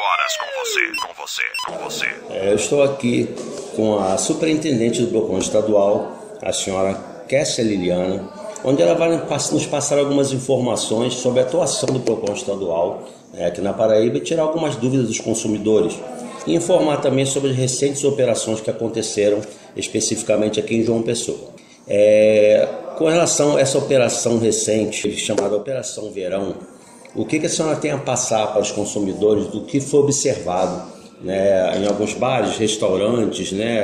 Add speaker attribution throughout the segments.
Speaker 1: horas com você.
Speaker 2: Eu estou aqui com a superintendente do PROCON estadual, a senhora Kessia Liliana, onde ela vai nos passar algumas informações sobre a atuação do PROCON estadual aqui na Paraíba e tirar algumas dúvidas dos consumidores. E informar também sobre as recentes operações que aconteceram especificamente aqui em João Pessoa. Com relação a essa operação recente, chamada Operação Verão, o que a senhora tem a passar para os consumidores do que foi observado, né, em alguns bares, restaurantes, né,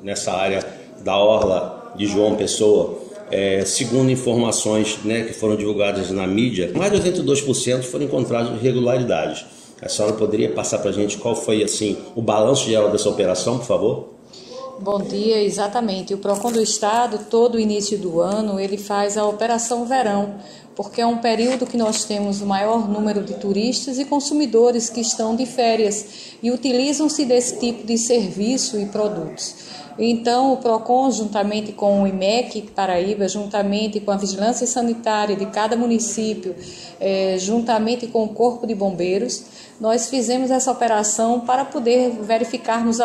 Speaker 2: nessa área da orla de João Pessoa? Segundo informações, né, que foram divulgadas na mídia, mais de 82% foram encontradas irregularidades. A senhora poderia passar para a gente qual foi assim, o balanço geral dessa operação, por favor?
Speaker 3: Bom dia, exatamente. O PROCON do Estado, todo o início do ano, ele faz a Operação Verão, porque é um período que nós temos o maior número de turistas e consumidores que estão de férias e utilizam-se desse tipo de serviço e produtos. Então, o PROCON, juntamente com o IMEC Paraíba, juntamente com a Vigilância Sanitária de cada município, juntamente com o Corpo de Bombeiros, nós fizemos essa operação para poder verificarmos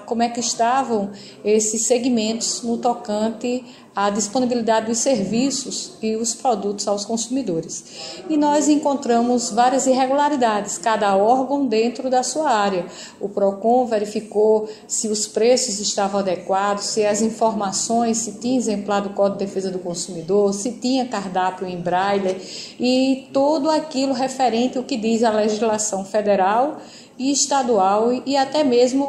Speaker 3: como é que estavam esses segmentos no tocante à disponibilidade dos serviços e os produtos aos consumidores. E nós encontramos várias irregularidades, cada órgão dentro da sua área. O PROCON verificou se os preços estavam adequados, se as informações, se tinha exemplar do Código de Defesa do Consumidor, se tinha cardápio em braille e tudo aquilo referente ao que diz a legislação federal e estadual e até mesmo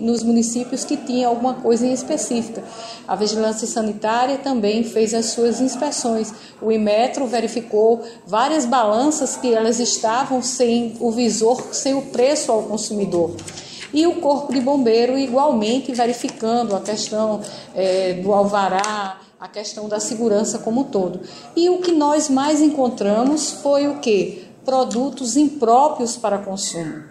Speaker 3: nos municípios que tinha alguma coisa em específica. A Vigilância Sanitária também fez as suas inspeções. O Inmetro verificou várias balanças que elas estavam sem o visor, sem o preço ao consumidor. E o Corpo de Bombeiro igualmente verificando a questão do alvará, a questão da segurança como um todo. E o que nós mais encontramos foi o quê? Produtos impróprios para consumo.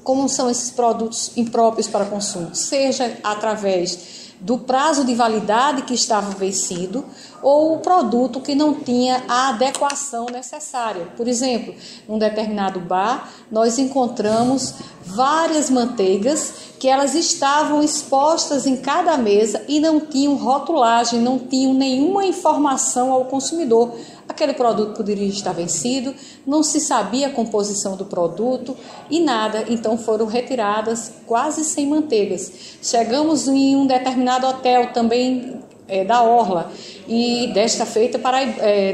Speaker 3: Como são esses produtos impróprios para consumo? Seja através do prazo de validade que estava vencido ou o produto que não tinha a adequação necessária. Por exemplo, num determinado bar, nós encontramos várias manteigas que elas estavam expostas em cada mesa e não tinham rotulagem, não tinham nenhuma informação ao consumidor. Aquele produto poderia estar vencido, não se sabia a composição do produto e nada, então foram retiradas quase 100 manteigas. Chegamos em um determinado hotel também da orla e desta feita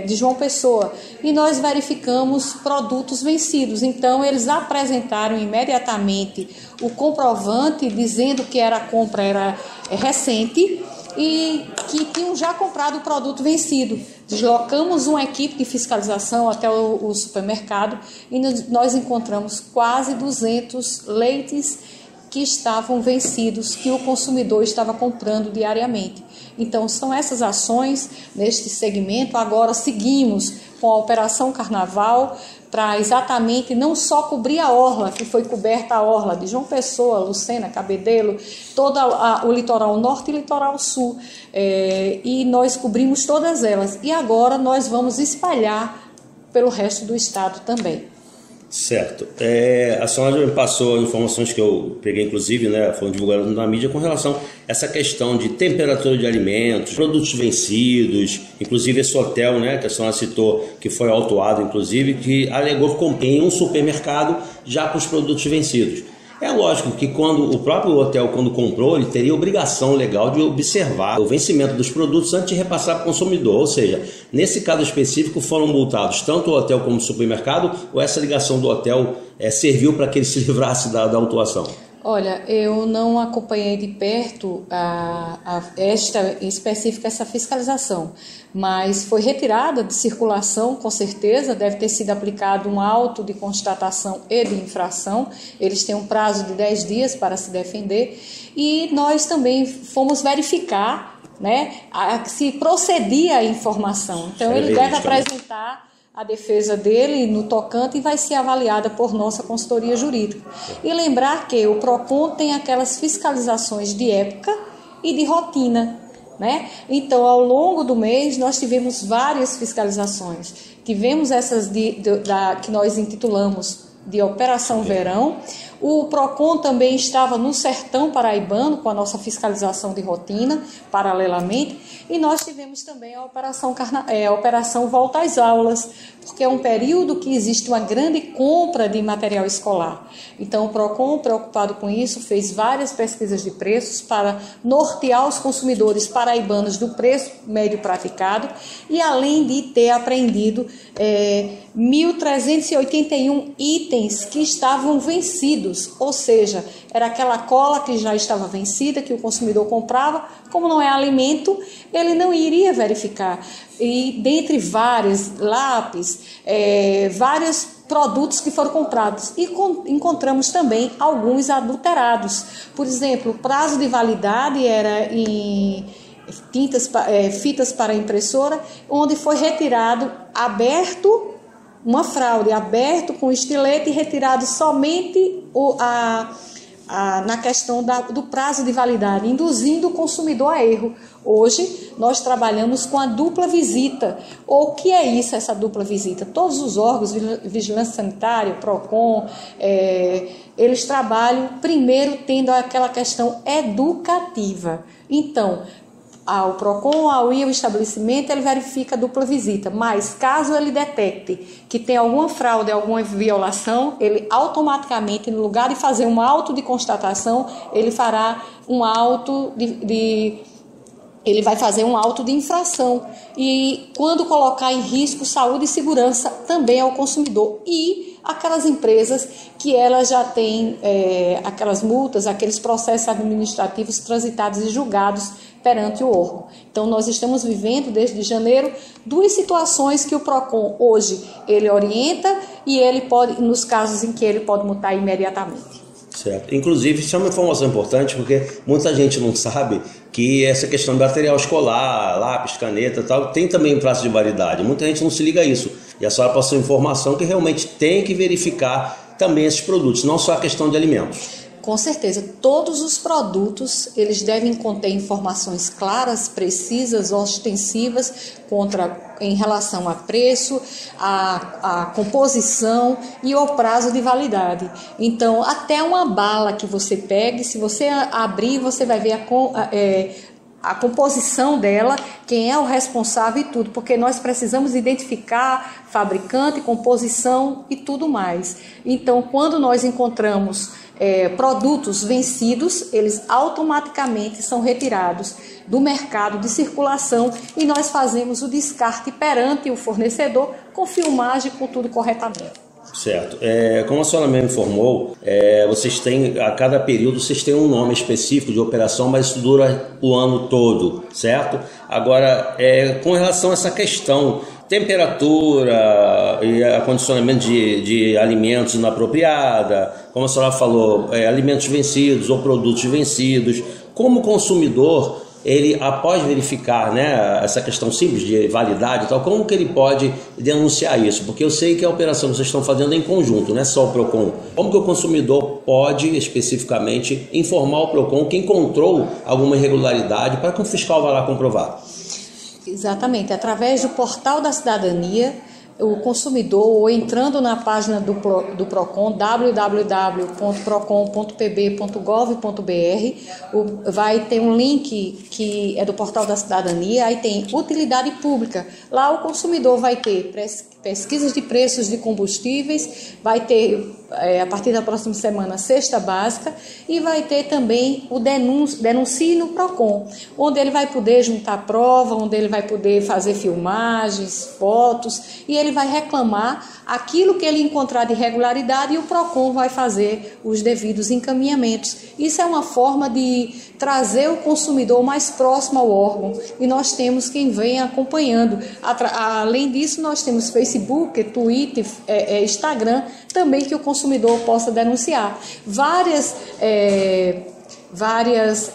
Speaker 3: de João Pessoa e nós verificamos produtos vencidos. Então eles apresentaram imediatamente o comprovante dizendo que a compra era recente e que tinham já comprado o produto vencido. Deslocamos uma equipe de fiscalização até o supermercado e nós encontramos quase 200 leites que estavam vencidos, que o consumidor estava comprando diariamente. Então, são essas ações neste segmento. Agora seguimos com a Operação Carnaval para exatamente não só cobrir a orla, que foi coberta a orla de João Pessoa, Lucena, Cabedelo, todo o litoral norte e litoral sul, e nós cobrimos todas elas. E agora nós vamos espalhar pelo resto do estado também.
Speaker 2: Certo. A senhora me passou informações que eu peguei, inclusive, né, foram divulgadas na mídia, com relação a essa questão de temperatura de alimentos, produtos vencidos, inclusive esse hotel, né, que a senhora citou, que foi autuado, inclusive, que alegou que comprou em um supermercado já com os produtos vencidos. É lógico que quando o próprio hotel, quando comprou, ele teria obrigação legal de observar o vencimento dos produtos antes de repassar para o consumidor. Ou seja, nesse caso específico foram multados tanto o hotel como o supermercado, ou essa ligação do hotel serviu para que ele se livrasse da autuação?
Speaker 3: Olha, eu não acompanhei de perto essa fiscalização, mas foi retirada de circulação, com certeza, deve ter sido aplicado um auto de constatação e de infração. Eles têm um prazo de 10 dias para se defender e nós também fomos verificar, né, se procedia a informação. Então, ele deve apresentar a defesa dele no tocante e vai ser avaliada por nossa consultoria jurídica. E lembrar que o PROCON tem aquelas fiscalizações de época e de rotina, né? Então, ao longo do mês, nós tivemos várias fiscalizações tivemos essas que nós intitulamos de Operação Verão. O PROCON também estava no sertão paraibano com a nossa fiscalização de rotina, paralelamente, e nós tivemos também a Operação Volta às Aulas, porque é um período que existe uma grande compra de material escolar. Então o PROCON, preocupado com isso, fez várias pesquisas de preços para nortear os consumidores paraibanos do preço médio praticado, e além de ter apreendido 1.381 itens que estavam vencidos, ou seja, era aquela cola que já estava vencida, que o consumidor comprava, como não é alimento, ele não iria verificar. E dentre vários lápis, vários produtos que foram comprados, e encontramos também alguns adulterados. Por exemplo, o prazo de validade era em fitas para impressora, onde foi retirado aberto, uma fraude, aberto com estilete e retirado somente na questão do prazo de validade, induzindo o consumidor a erro. Hoje, nós trabalhamos com a dupla visita. O que é isso, essa dupla visita? Todos os órgãos, Vigilância Sanitária, PROCON, eles trabalham primeiro tendo aquela questão educativa. Então, ao PROCON, ao ir ao estabelecimento, ele verifica a dupla visita, mas caso ele detecte que tem alguma fraude, alguma violação, ele automaticamente, no lugar de fazer um auto de constatação, ele fará um auto ele vai fazer um auto de infração, e quando colocar em risco saúde e segurança também ao consumidor. E aquelas empresas que elas já têm aquelas multas, aqueles processos administrativos transitados e julgados perante o órgão. Então, nós estamos vivendo desde janeiro 2 situações que o PROCON hoje ele orienta, e ele pode, nos casos em que ele pode multar imediatamente.
Speaker 2: Certo. Inclusive, isso é uma informação importante, porque muita gente não sabe que essa questão de material escolar, lápis, caneta e tal, tem também prazo de validade. Muita gente não se liga a isso. E a senhora passou informação que realmente tem que verificar também esses produtos, não só a questão de alimentos.
Speaker 3: Com certeza, todos os produtos eles devem conter informações claras, precisas, ostensivas em relação a preço, a composição e o prazo de validade. Então, até uma bala que você pegue, se você abrir, você vai ver a composição dela, quem é o responsável e tudo, porque nós precisamos identificar fabricante, composição e tudo mais. Então, quando nós encontramos produtos vencidos, eles automaticamente são retirados do mercado de circulação, e nós fazemos o descarte perante o fornecedor com filmagem, com tudo corretamente.
Speaker 2: Certo. Como a senhora mesmo informou, vocês têm, a cada período vocês têm um nome específico de operação, mas isso dura o ano todo, certo? Agora, com relação a essa questão, temperatura e acondicionamento de alimentos inapropriada, como a senhora falou, alimentos vencidos ou produtos vencidos, como consumidor, ele, após verificar, né, essa questão simples de validade e tal, como que ele pode denunciar isso? Porque eu sei que a operação que vocês estão fazendo é em conjunto, não é só o PROCON. Como que o consumidor pode, especificamente, informar o PROCON que encontrou alguma irregularidade para que o fiscal vá lá comprovar?
Speaker 3: Exatamente, através do Portal da Cidadania, o consumidor, entrando na página do PROCON, www.procon.pb.gov.br, vai ter um link que é do Portal da Cidadania, aí tem utilidade pública. Lá o consumidor vai ter pesquisas de preços de combustíveis, vai ter, a partir da próxima semana, cesta básica, e vai ter também o denuncie no PROCON, onde ele vai poder juntar prova, onde ele vai poder fazer filmagens, fotos, e ele vai reclamar aquilo que ele encontrar de irregularidade, e o PROCON vai fazer os devidos encaminhamentos. Isso é uma forma de trazer o consumidor mais próximo ao órgão, e nós temos quem vem acompanhando. Além disso, nós temos Facebook, Twitter, Instagram, também que o consumidor possa denunciar. Várias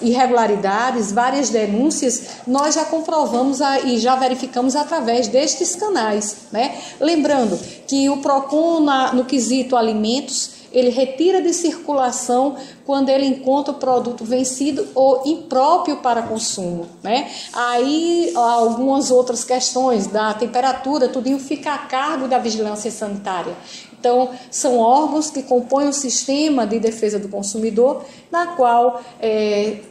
Speaker 3: irregularidades, várias denúncias, nós já comprovamos e já verificamos através destes canais, né? Lembrando que o PROCON, no quesito alimentos, ele retira de circulação quando ele encontra o produto vencido ou impróprio para consumo, né? Aí algumas outras questões da temperatura, tudinho fica a cargo da vigilância sanitária. Então, são órgãos que compõem o sistema de defesa do consumidor, na qual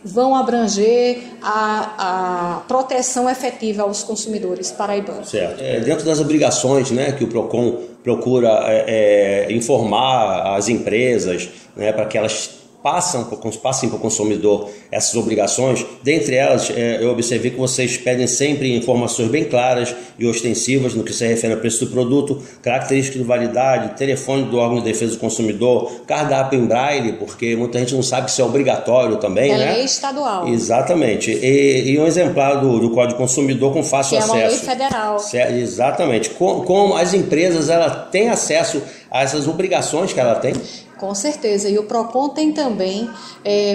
Speaker 3: vão abranger a proteção efetiva aos consumidores paraibanos.
Speaker 2: Certo. Dentro das obrigações, né, que o PROCON procura informar as empresas, né, para que elas passem para o consumidor essas obrigações, dentre elas eu observei que vocês pedem sempre informações bem claras e ostensivas no que se refere ao preço do produto, características de validade, telefone do órgão de defesa do consumidor, cardápio em braille, porque muita gente não sabe se é obrigatório também, né?
Speaker 3: É lei estadual.
Speaker 2: Exatamente. E um exemplar do Código Consumidor com fácil acesso.
Speaker 3: Que é uma lei federal.
Speaker 2: Exatamente. Como as empresas elas têm acesso a essas obrigações que ela tem?
Speaker 3: Com certeza, e o PROCON tem também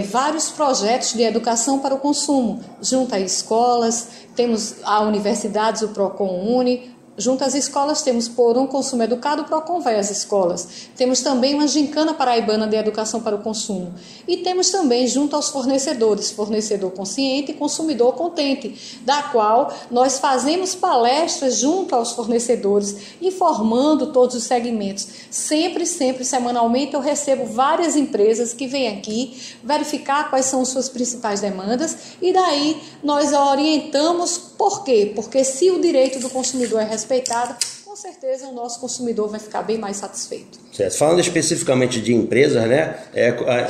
Speaker 3: vários projetos de educação para o consumo, junto a escolas, temos a universidades, o PROCON Uni. Junto às escolas temos Por um Consumo Educado, o PROCON vai às escolas. Temos também uma gincana paraibana de educação para o consumo. E temos também junto aos fornecedores, fornecedor consciente e consumidor contente, da qual nós fazemos palestras junto aos fornecedores, informando todos os segmentos. Sempre, semanalmente eu recebo várias empresas que vêm aqui verificar quais são suas principais demandas e daí nós orientamos. Por quê? Porque se o direito do consumidor é respeitado, com certeza o nosso consumidor vai ficar bem mais satisfeito.
Speaker 2: Certo. Falando especificamente de empresas, né?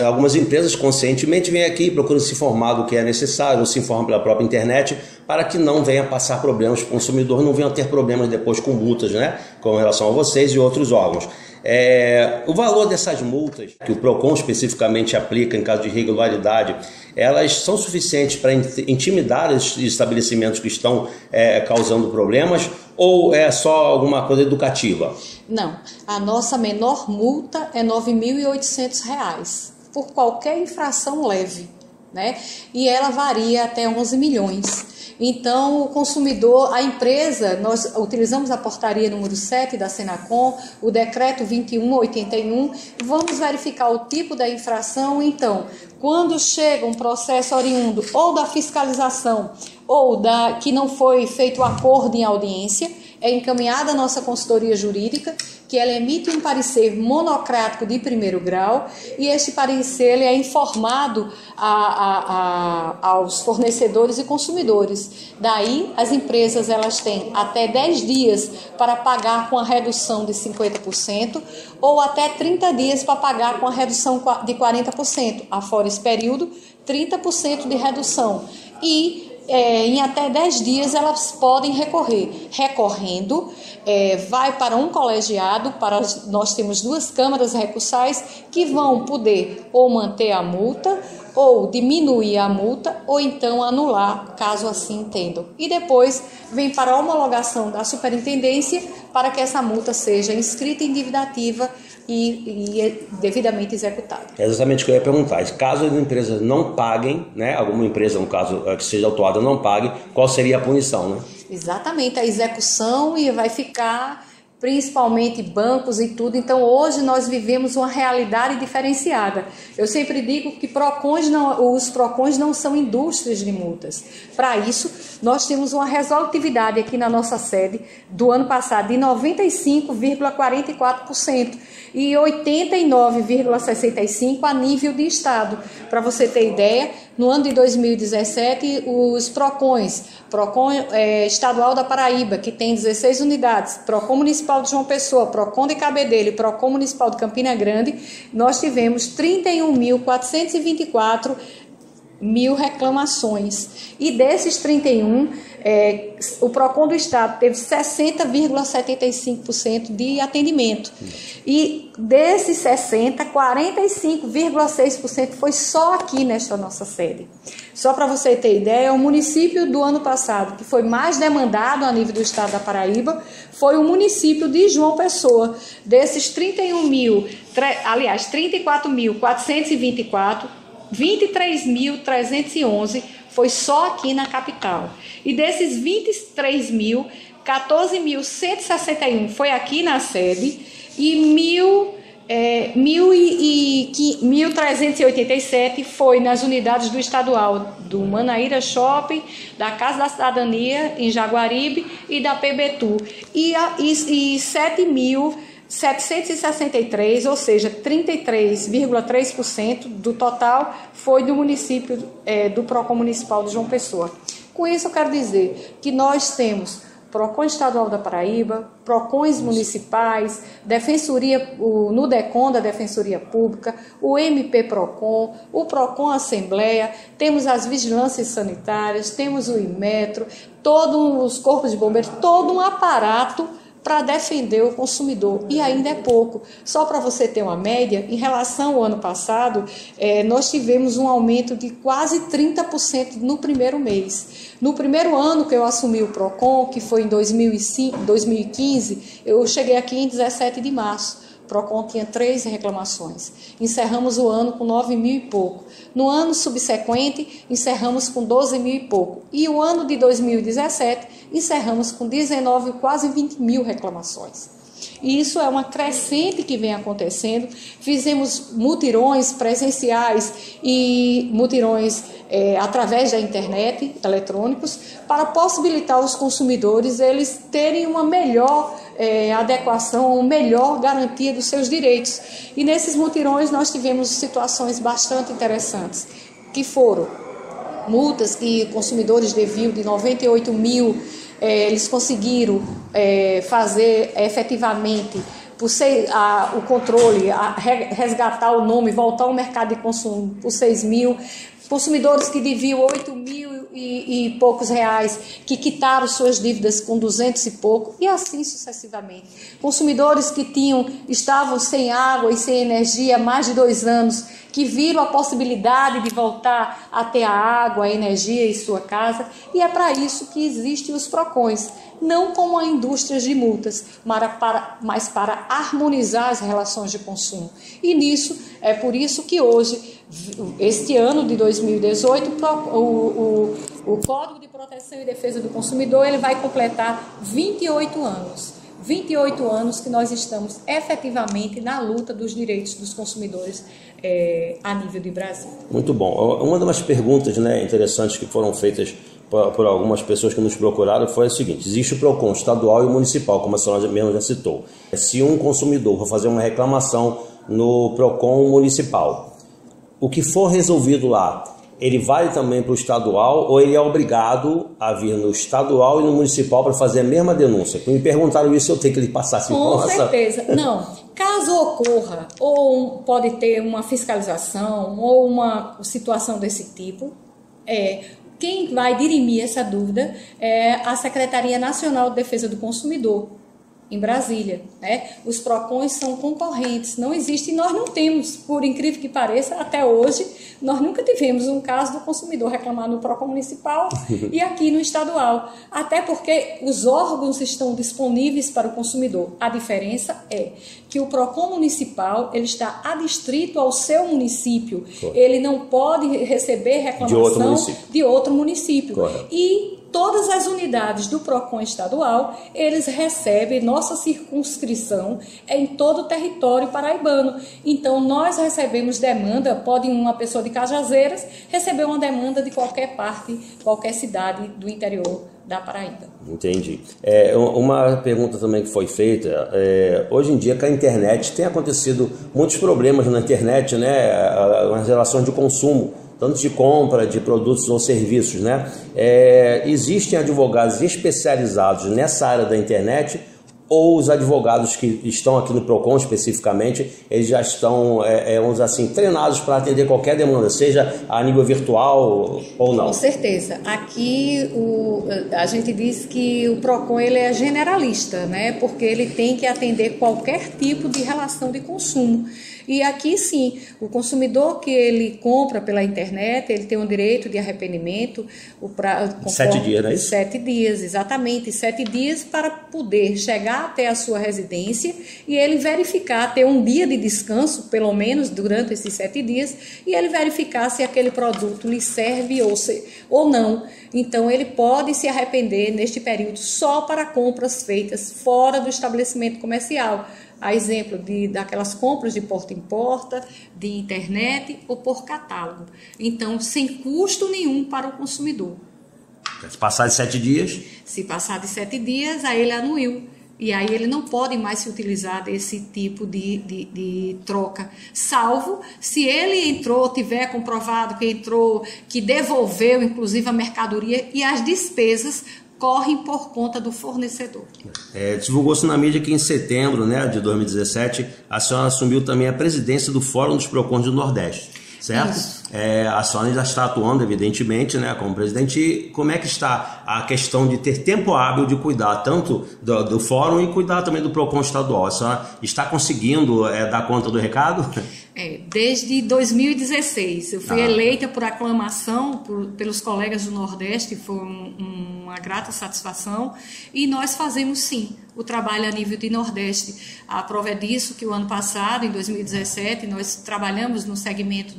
Speaker 2: Algumas empresas conscientemente vêm aqui, procuram se informar do que é necessário, ou se informam pela própria internet, para que não venha passar problemas, o consumidor não venha ter problemas depois com multas, né? Com relação a vocês e outros órgãos. O valor dessas multas que o PROCON especificamente aplica em caso de irregularidade, elas são suficientes para intimidar os estabelecimentos que estão causando problemas ou é só alguma coisa educativa?
Speaker 3: Não, a nossa menor multa é R$ 9.800 por qualquer infração leve, né? E ela varia até 11 milhões. Então, o consumidor, a empresa, nós utilizamos a portaria número 7 da Senacom, o decreto 2181, vamos verificar o tipo da infração. Então, quando chega um processo oriundo ou da fiscalização ou que não foi feito o acordo em audiência, é encaminhada a nossa consultoria jurídica, que ela emite um parecer monocrático de primeiro grau e esse parecer é informado aos fornecedores e consumidores. Daí, as empresas elas têm até 10 dias para pagar com a redução de 50% ou até 30 dias para pagar com a redução de 40%. Afora esse período, 30% de redução. E em até 10 dias elas podem recorrer. Recorrendo, vai para um colegiado, nós temos 2 câmaras recursais que vão poder ou manter a multa, ou diminuir a multa, ou então anular, caso assim entendam. E depois vem para a homologação da superintendência para que essa multa seja inscrita em dívida ativa e devidamente executada.
Speaker 2: É exatamente o que eu ia perguntar. Caso as empresas não paguem, né, alguma empresa, no caso, que seja autuada, não pague, qual seria a punição, né?
Speaker 3: Exatamente, a execução e vai ficar principalmente bancos e tudo. Então, hoje nós vivemos uma realidade diferenciada. Eu sempre digo que os PROCONs não são indústrias de multas. Para isso, nós temos uma resolutividade aqui na nossa sede do ano passado de 95,44% e 89,65% a nível de estado. Para você ter ideia, no ano de 2017, os PROCONs, PROCON estadual da Paraíba, que tem 16 unidades, PROCON municipal de João Pessoa, PROCON de Cabedelo e PROCON municipal de Campina Grande, nós tivemos 31.424 reclamações. E desses 31, o PROCON do Estado teve 60,75% de atendimento. E desses 60, 45,6% foi só aqui nesta nossa sede. Só para você ter ideia, o município do ano passado que foi mais demandado a nível do Estado da Paraíba foi o município de João Pessoa. Desses 34.424, 23.311 foi só aqui na capital. E desses 23.000, 14.161 foi aqui na sede e 1.387 foi nas unidades do estadual do Manaíra Shopping, da Casa da Cidadania, em Jaguaribe, e da PBTU. E 7.763, ou seja, 33,3% do total foi do município, do PROCON Municipal de João Pessoa. Com isso, eu quero dizer que nós temos PROCON Estadual da Paraíba, PROCONs municipais, Defensoria, o NUDECON da Defensoria Pública, o MP-PROCON, o PROCON Assembleia, temos as vigilâncias sanitárias, temos o Inmetro, todos os corpos de bombeiros, todo um aparato para defender o consumidor, e ainda é pouco. Só para você ter uma média, em relação ao ano passado, nós tivemos um aumento de quase 30% no primeiro mês. No primeiro ano que eu assumi o PROCON, que foi em 2015, eu cheguei aqui em 17 de março. O PROCON tinha 3 reclamações. Encerramos o ano com 9 mil e pouco. No ano subsequente, encerramos com 12 mil e pouco. E o ano de 2017, encerramos com 19, quase 20 mil reclamações. E isso é uma crescente que vem acontecendo. Fizemos mutirões presenciais e mutirões através da internet, eletrônicos, para possibilitar aos consumidores eles terem uma melhor adequação, uma melhor garantia dos seus direitos. E nesses mutirões nós tivemos situações bastante interessantes, que foram multas que consumidores deviam de 98 mil, eles conseguiram fazer efetivamente por o controle, resgatar o nome, voltar ao mercado de consumo por 6 mil. Consumidores que deviam 8 mil e poucos reais, que quitaram suas dívidas com 200 e pouco, e assim sucessivamente. Consumidores que estavam sem água e sem energia há mais de 2 anos, que viram a possibilidade de voltar a ter a água, a energia em sua casa, e é para isso que existem os PROCONs, não como a indústria de multas, mas para harmonizar as relações de consumo. E nisso, é por isso que hoje, este ano de 2018, o Código de Proteção e Defesa do Consumidor ele vai completar 28 anos. 28 anos que nós estamos efetivamente na luta dos direitos dos consumidores a nível de Brasil.
Speaker 2: Muito bom. Uma das perguntas interessantes que foram feitas por algumas pessoas que nos procuraram foi a seguinte: existe o PROCON estadual e o municipal, como a senhora mesmo já citou. Se um consumidor for fazer uma reclamação no PROCON municipal, o que for resolvido lá, ele vale também para o estadual, ou ele é obrigado a vir no estadual e no municipal para fazer a mesma denúncia? Me perguntaram isso, eu tenho que lhe passar essa informação.
Speaker 3: Com certeza. Não, caso ocorra, ou pode ter uma fiscalização, ou uma situação desse tipo, quem vai dirimir essa dúvida é a Secretaria Nacional de Defesa do Consumidor, em Brasília. Os PROCONs são concorrentes, não existe, e nós não temos, por incrível que pareça, até hoje, nós nunca tivemos um caso do consumidor reclamar no PROCON municipal e aqui no estadual, até porque os órgãos estão disponíveis para o consumidor. A diferença é que o PROCON municipal ele está adstrito ao seu município, ele não pode receber reclamação de outro município.
Speaker 2: Correto.
Speaker 3: E todas as unidades do PROCON estadual, eles recebem nossa circunscrição em todo o território paraibano. Então, nós recebemos demanda, pode uma pessoa de Cajazeiras receber uma demanda de qualquer parte, qualquer cidade do interior da Paraíba.
Speaker 2: Entendi. Uma pergunta também que foi feita, hoje em dia com a internet tem acontecido muitos problemas na internet, nas relações de consumo, tanto de compra de produtos ou serviços, existem advogados especializados nessa área da internet, ou os advogados que estão aqui no PROCON especificamente, eles já estão, vamos dizer assim, treinados para atender qualquer demanda, seja a nível virtual ou não?
Speaker 3: Com certeza. Aqui a gente diz que o PROCON ele é generalista, porque ele tem que atender qualquer tipo de relação de consumo. E aqui sim, o consumidor que ele compra pela internet, ele tem um direito de arrependimento.
Speaker 2: 7 dias, não é isso?
Speaker 3: 7 dias, exatamente. 7 dias para poder chegar até a sua residência e ele verificar, ter um dia de descanso, pelo menos durante esses 7 dias, e ele verificar se aquele produto lhe serve ou não. Então, ele pode se arrepender neste período só para compras feitas fora do estabelecimento comercial. a exemplo daquelas compras de porta em porta, de internet ou por catálogo. Então, sem custo nenhum para o consumidor.
Speaker 2: Se passar de 7 dias?
Speaker 3: Se passar de 7 dias, aí ele anuiu. E aí ele não pode mais se utilizar desse tipo de troca, salvo se ele entrou, tiver comprovado que entrou, que devolveu inclusive a mercadoria e as despesas correm por conta do fornecedor.
Speaker 2: Divulgou-se na mídia que em setembro, né, de 2017, a senhora assumiu também a presidência do Fórum dos PROCONs do Nordeste. Certo? A senhora já está atuando, evidentemente, né, como presidente. E como é que está a questão de ter tempo hábil de cuidar tanto do fórum e cuidar também do PROCON estadual? A senhora está conseguindo dar conta do recado?
Speaker 3: Desde 2016. Eu fui eleita por aclamação pelos colegas do Nordeste, foi uma grata satisfação. E nós fazemos, sim, o trabalho a nível de Nordeste. A prova é disso que o ano passado, em 2017, nós trabalhamos no segmento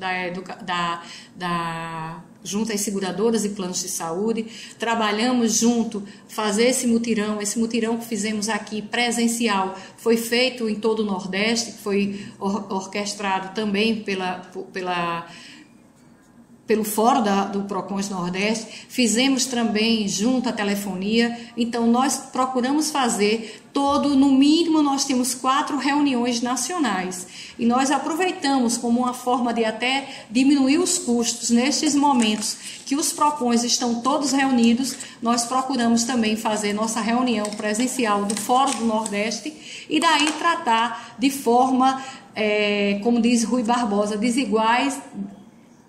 Speaker 3: junto às seguradoras e planos de saúde, trabalhamos junto, fazer esse mutirão que fizemos aqui presencial, foi feito em todo o Nordeste, foi orquestrado também pelo Fórum do PROCONs Nordeste, fizemos também junto à telefonia, então nós procuramos fazer no mínimo nós temos 4 reuniões nacionais e nós aproveitamos como uma forma de até diminuir os custos nestes momentos que os PROCONs estão todos reunidos, nós procuramos também fazer nossa reunião presencial do Fórum do Nordeste e daí tratar de forma, como diz Rui Barbosa,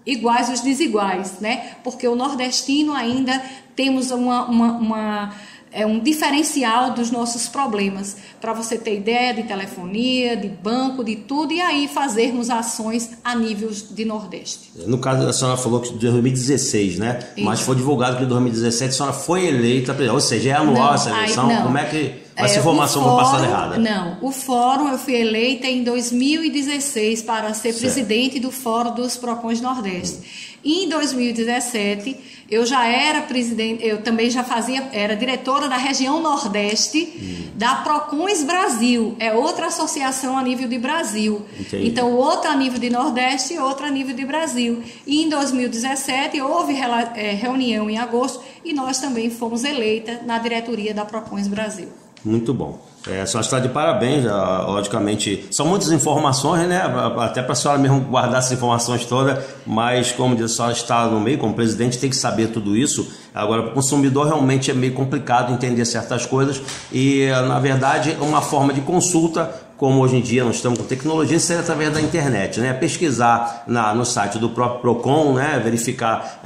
Speaker 3: iguais os desiguais, né? Porque o nordestino ainda temos um diferencial dos nossos problemas, para você ter ideia de telefonia, de banco, de tudo, e aí fazermos ações a nível de Nordeste.
Speaker 2: No caso, a senhora falou que de 2016, né? Isso. Mas foi divulgado que em 2017 a senhora foi eleita, ou seja, é anual essa eleição? Como é que essa informação foi passada errada?
Speaker 3: Não, o fórum eu fui eleita em 2016 para ser presidente do Fórum dos PROCONs Nordeste. Em 2017 eu já era presidente, eu também já era diretora da região Nordeste da PROCONs Brasil, é outra associação a nível de Brasil. Entendi. Então, outra a nível de Nordeste e outra a nível de Brasil. E em 2017 houve reunião em agosto e nós também fomos eleitas na diretoria da PROCONs Brasil.
Speaker 2: Muito bom. A senhora está de parabéns, logicamente. São muitas informações, né? Até para a senhora mesmo guardar essas informações todas, mas como diz, a senhora está no meio, como presidente, tem que saber tudo isso. Agora, para o consumidor, realmente é meio complicado entender certas coisas e, na verdade, uma forma de consulta, como hoje em dia nós estamos com tecnologia, seria através da internet, né? Pesquisar no site do próprio PROCON, né? Verificar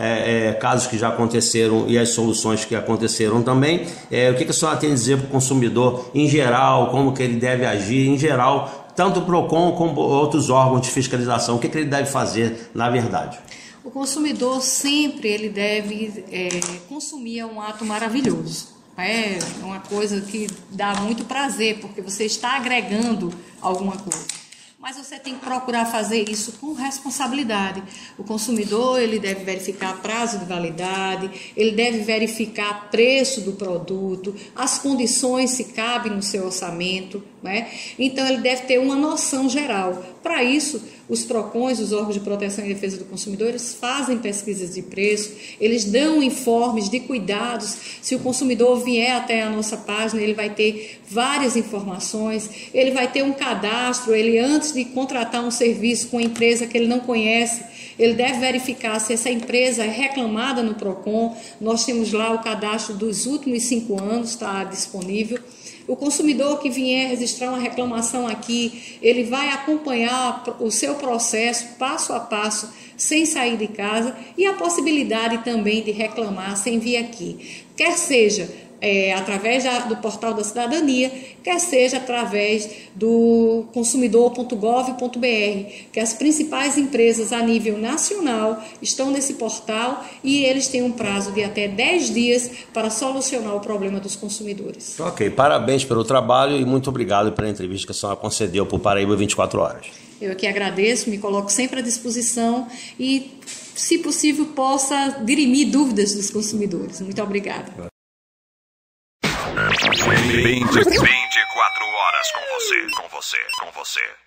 Speaker 2: casos que já aconteceram e as soluções que aconteceram também. O que a senhora tem a dizer para o consumidor em geral, como que ele deve agir em geral, tanto o PROCON como outros órgãos de fiscalização, o que ele deve fazer na verdade?
Speaker 3: O consumidor sempre ele deve consumir um ato maravilhoso. É uma coisa que dá muito prazer, porque você está agregando alguma coisa. Mas você tem que procurar fazer isso com responsabilidade. O consumidor ele deve verificar prazo de validade, ele deve verificar preço do produto, as condições se cabem no seu orçamento, né? Então ele deve ter uma noção geral. Para isso, os PROCONs, os órgãos de proteção e defesa do consumidor, eles fazem pesquisas de preço, eles dão informes de cuidados. Se o consumidor vier até a nossa página, ele vai ter várias informações, ele vai ter um cadastro, ele antes de contratar um serviço com uma empresa que ele não conhece, ele deve verificar se essa empresa é reclamada no PROCON. Nós temos lá o cadastro dos últimos 5 anos, está disponível. O consumidor que vier registrar uma reclamação aqui, ele vai acompanhar o seu processo passo a passo, sem sair de casa, e a possibilidade também de reclamar sem vir aqui. Quer seja através do portal da cidadania, quer seja através do consumidor.gov.br, que as principais empresas a nível nacional estão nesse portal e eles têm um prazo de até 10 dias para solucionar o problema dos consumidores.
Speaker 2: Ok, parabéns pelo trabalho e muito obrigado pela entrevista que a senhora concedeu para o Paraíba 24 Horas.
Speaker 3: Eu aqui agradeço, me coloco sempre à disposição e, se possível, possa dirimir dúvidas dos consumidores. Muito obrigada.
Speaker 1: 24 horas horas com você, com você, com você.